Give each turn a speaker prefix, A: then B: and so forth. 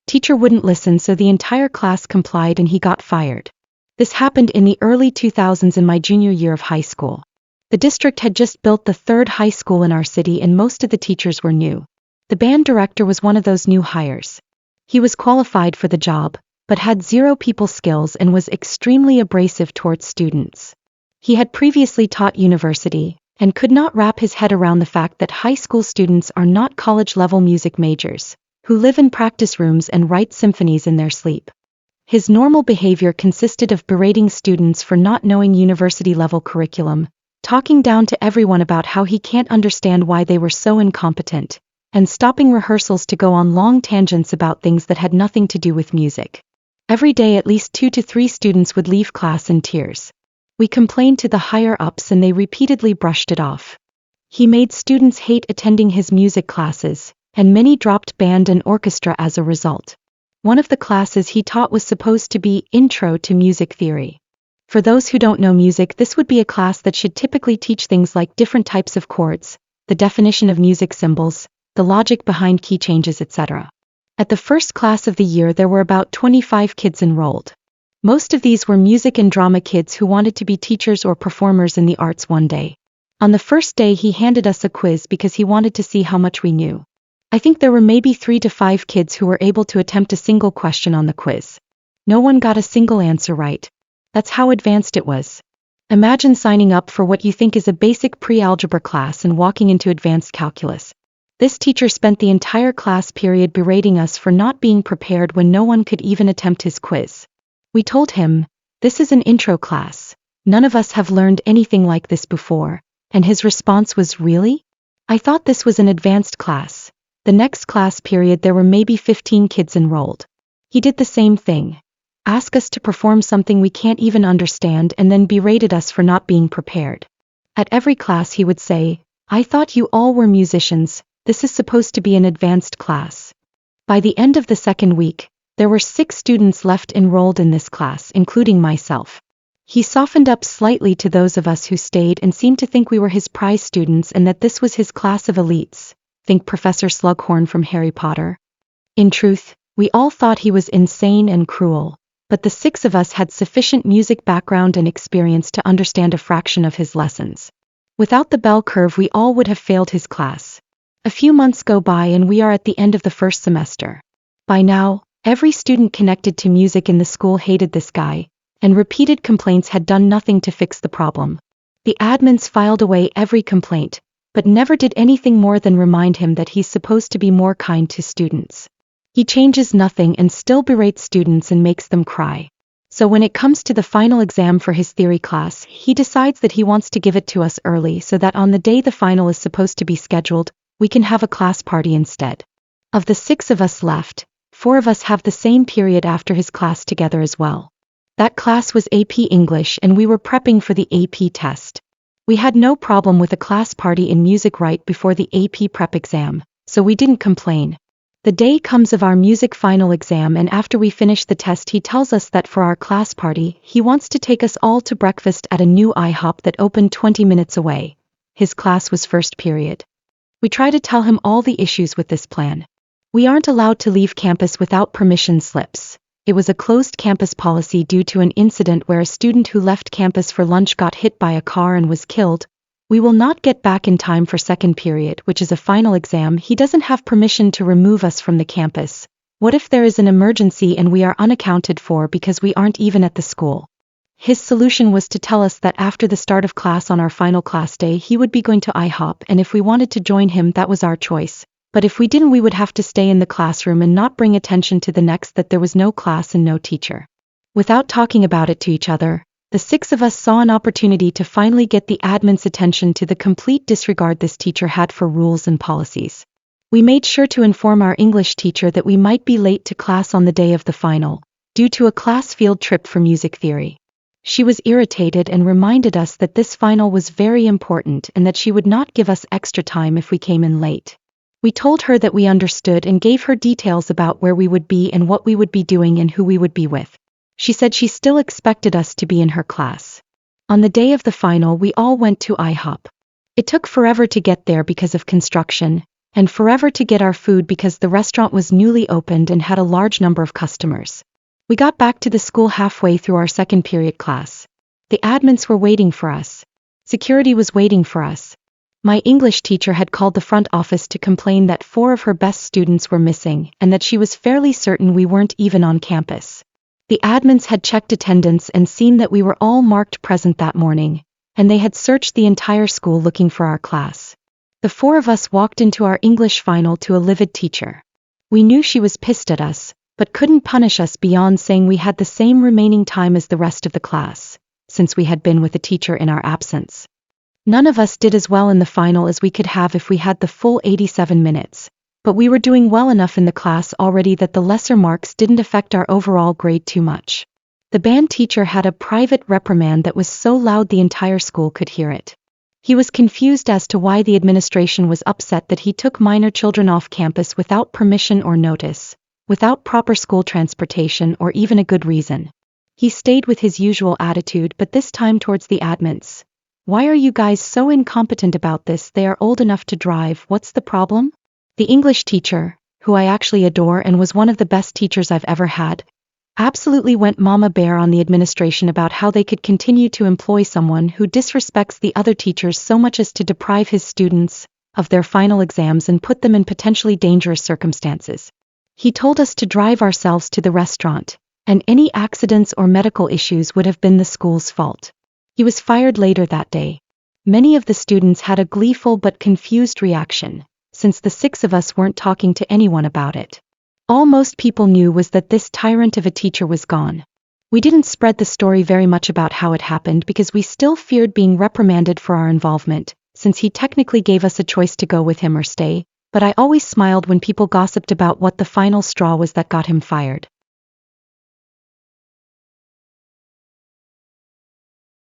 A: Teacher wouldn't listen, so the entire class complied and he got fired. This happened in the early 2000s in my junior year of high school. The district had just built the third high school in our city and most of the teachers were new. The band director was one of those new hires. He was qualified for the job, but had zero people skills and was extremely abrasive towards students. He had previously taught university, and could not wrap his head around the fact that high school students are not college-level music majors, who live in practice rooms and write symphonies in their sleep. His normal behavior consisted of berating students for not knowing university-level curriculum, talking down to everyone about how he can't understand why they were so incompetent, and stopping rehearsals to go on long tangents about things that had nothing to do with music. Every day at least 2 to 3 students would leave class in tears. We complained to the higher-ups and they repeatedly brushed it off. He made students hate attending his music classes, and many dropped band and orchestra as a result. One of the classes he taught was supposed to be Intro to Music Theory. For those who don't know music, this would be a class that should typically teach things like different types of chords, the definition of music symbols, the logic behind key changes, etc. At the first class of the year there were about 25 kids enrolled. Most of these were music and drama kids who wanted to be teachers or performers in the arts one day. On the first day he handed us a quiz because he wanted to see how much we knew. I think there were maybe 3 to 5 kids who were able to attempt a single question on the quiz. No one got a single answer right. That's how advanced it was. Imagine signing up for what you think is a basic pre-algebra class and walking into advanced calculus. This teacher spent the entire class period berating us for not being prepared when no one could even attempt his quiz. We told him, "This is an intro class. None of us have learned anything like this before," and his response was, "Really? I thought this was an advanced class." The next class period there were maybe 15 kids enrolled. He did the same thing. Asked us to perform something we can't even understand and then berated us for not being prepared. At every class he would say, "I thought you all were musicians. This is supposed to be an advanced class." By the end of the second week, there were 6 students left enrolled in this class, including myself. He softened up slightly to those of us who stayed and seemed to think we were his prize students and that this was his class of elites. Think Professor Slughorn from Harry Potter. In truth, we all thought he was insane and cruel, but the 6 of us had sufficient music background and experience to understand a fraction of his lessons. Without the bell curve we all would have failed his class. A few months go by and we are at the end of the first semester. By now, every student connected to music in the school hated this guy, and repeated complaints had done nothing to fix the problem. The admins filed away every complaint, but never did anything more than remind him that he's supposed to be more kind to students. He changes nothing and still berates students and makes them cry. So when it comes to the final exam for his theory class, he decides that he wants to give it to us early so that on the day the final is supposed to be scheduled, we can have a class party instead. Of the 6 of us left, 4 of us have the same period after his class together as well. That class was AP English and we were prepping for the AP test. We had no problem with a class party in music right before the AP prep exam, so we didn't complain. The day comes of our music final exam and after we finish the test he tells us that for our class party, he wants to take us all to breakfast at a new IHOP that opened 20 minutes away. His class was first period. We try to tell him all the issues with this plan. We aren't allowed to leave campus without permission slips. It was a closed campus policy due to an incident where a student who left campus for lunch got hit by a car and was killed. We will not get back in time for second period, which is a final exam. He doesn't have permission to remove us from the campus. What if there is an emergency and we are unaccounted for because we aren't even at the school? His solution was to tell us that after the start of class on our final class day he would be going to IHOP and if we wanted to join him that was our choice. But if we didn't we would have to stay in the classroom and not bring attention to the next that there was no class and no teacher. Without talking about it to each other, the 6 of us saw an opportunity to finally get the admin's attention to the complete disregard this teacher had for rules and policies. We made sure to inform our English teacher that we might be late to class on the day of the final, due to a class field trip for music theory. She was irritated and reminded us that this final was very important and that she would not give us extra time if we came in late. We told her that we understood and gave her details about where we would be and what we would be doing and who we would be with. She said she still expected us to be in her class. On the day of the final we all went to IHOP. It took forever to get there because of construction, and forever to get our food because the restaurant was newly opened and had a large number of customers. We got back to the school halfway through our second period class. The admins were waiting for us. Security was waiting for us. My English teacher had called the front office to complain that 4 of her best students were missing and that she was fairly certain we weren't even on campus. The admins had checked attendance and seen that we were all marked present that morning, and they had searched the entire school looking for our class. The 4 of us walked into our English final to a livid teacher. We knew she was pissed at us, but couldn't punish us beyond saying we had the same remaining time as the rest of the class, since we had been with the teacher in our absence. None of us did as well in the final as we could have if we had the full 87 minutes, but we were doing well enough in the class already that the lesser marks didn't affect our overall grade too much. The band teacher had a private reprimand that was so loud the entire school could hear it. He was confused as to why the administration was upset that he took minor children off campus without permission or notice, without proper school transportation or even a good reason. He stayed with his usual attitude, but this time towards the admins. Why are you guys so incompetent about this? They are old enough to drive, what's the problem? The English teacher, who I actually adore and was one of the best teachers I've ever had, absolutely went mama bear on the administration about how they could continue to employ someone who disrespects the other teachers so much as to deprive his students of their final exams and put them in potentially dangerous circumstances. He told us to drive ourselves to the restaurant, and any accidents or medical issues would have been the school's fault. He was fired later that day. Many of the students had a gleeful but confused reaction, since the 6 of us weren't talking to anyone about it. All most people knew was that this tyrant of a teacher was gone. We didn't spread the story very much about how it happened because we still feared being reprimanded for our involvement, since he technically gave us a choice to go with him or stay, but I always smiled when people gossiped about what the final straw was that got him fired.